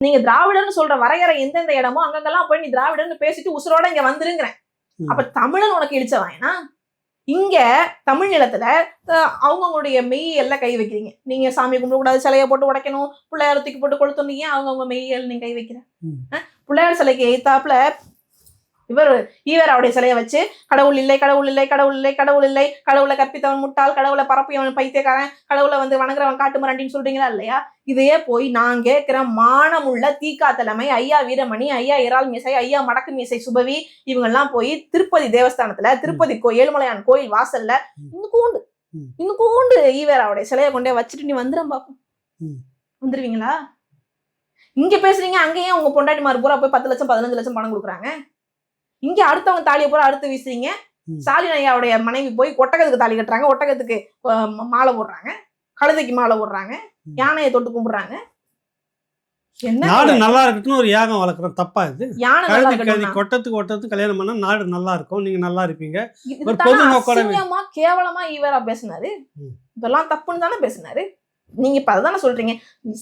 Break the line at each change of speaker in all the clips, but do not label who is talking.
நீங்க திராவிடன்னு சொல்ற வரையறை எந்தெந்த இடமோ அங்கெல்லாம் போய் நீ திராவிடன்னு பேசிட்டு உசுரோட இங்க வந்துருங்கிறேன். அப்ப தமிழன் உனக்கு இழிச்சவாயனா? இங்க தமிழ் நிலத்துல அவங்கவுங்களுடைய மெய்யல்ல கை வைக்கிறீங்க. நீங்க சாமி கும்பிடக்கூடாது, சிலையை போட்டு உடைக்கணும், பிள்ளையார் தூக்கி போட்டு கொளுத்துனீங்க, அவங்கவுங்க மெய்யல் நீங்க கை வைக்கிற. பிள்ளையார் சிலைக்கு எய்த்தாப்புல ஈவேராவுடைய சிலையை வச்சு கடவுள் இல்லை, கடவுள் இல்லை, கடவுள் இல்லை, கடவுள் இல்லை, கடவுளை கற்பித்தவன் முட்டாள், கடவுளை பரப்பியவன் பைத்தியக்காரன், கடவுளை வணங்குறவன் காட்டு மிராண்டின்னு சொல்றீங்களா இல்லையா? இதையே போய் நான் கேட்கிறேன், மானமுள்ள தீகா தலைமை ஐயா வீரமணி, ஐயா இறால் மீசை, ஐயா மடக்கு மீசை சுபவி இவங்கெல்லாம் போய் திருப்பதி தேவஸ்தானத்துல, திருப்பதி ஏழுமலையான் கோயில் வாசல்ல இன்னும் கூண்டு ஈவேராவுடைய சிலையை கொண்டே வச்சுட்டு நீ வந்துடும் பாப்போம். வந்துருவீங்களா? இங்க பேசுறீங்க, அங்கேயும் உங்க பொண்டாட்டிமார் பூரா போய் 10 லட்சம் 15 லட்சம் பணம் கொடுக்குறாங்க. இங்க அடுத்தவங்க தாலியை பூரா அறுத்து வீசுறீங்க. ஸ்டாலின் ஐயாவுடைய மனைவி போய் ஒட்டகத்துக்கு தாலி கட்டுறாங்க, ஒட்டகத்துக்கு மாலை போடுறாங்க, கழுதைக்கு மாலை போடுறாங்க, யானையை தொட்டு கும்பிடுறாங்க.
நாடு நல்லா இருக்கட்டும் ஒரு யாகம் வளர்க்குறோம், தப்பா இது?
யானை
கொட்டத்துக்கு கல்யாணம் பண்ணா நாடு நல்லா இருக்கும், நீங்க நல்லா இருப்பீங்க.
கேவலமா ஈவேரா பேசினாரு. இதெல்லாம் தப்புன்னு தானே பேசினாரு. நீங்க இப்ப அதுதானே சொல்றீங்க,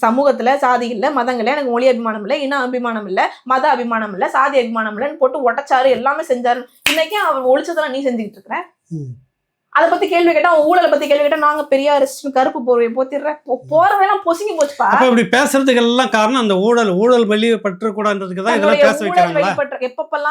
சமூகத்துல சாதி இல்ல, மதங்கள்ல எனக்கு மொழி அபிமானம் இல்ல, இன அபிமானம் இல்ல, மத அபிமானம் இல்ல, சாதி அபிமானம் இல்லன்னு போட்டு ஒட்டச்சாரு, எல்லாமே செஞ்சாரு. இன்னைக்கு அவர் ஒழிச்சதெல்லாம் நீ செஞ்சுக்கிட்டு இருக்கிற. அதை பத்தி கேள்வி கேட்டா, ஊழலை பத்தி கேள்வி கேட்டா, நாங்க பெரியார் கருப்பு போர்வையை போத்திடுற போறவையெல்லாம் பொசுங்கி போச்சுப்பா.
இப்படி பேசுறதுக்கு எல்லாம் காரணம் அந்த ஊழல் வெளியே பற்ற கூடாதுன்றதுக்கு தான் இதெல்லாம் பேச வைக்கிறாங்க.
எப்பப்பெல்லாம்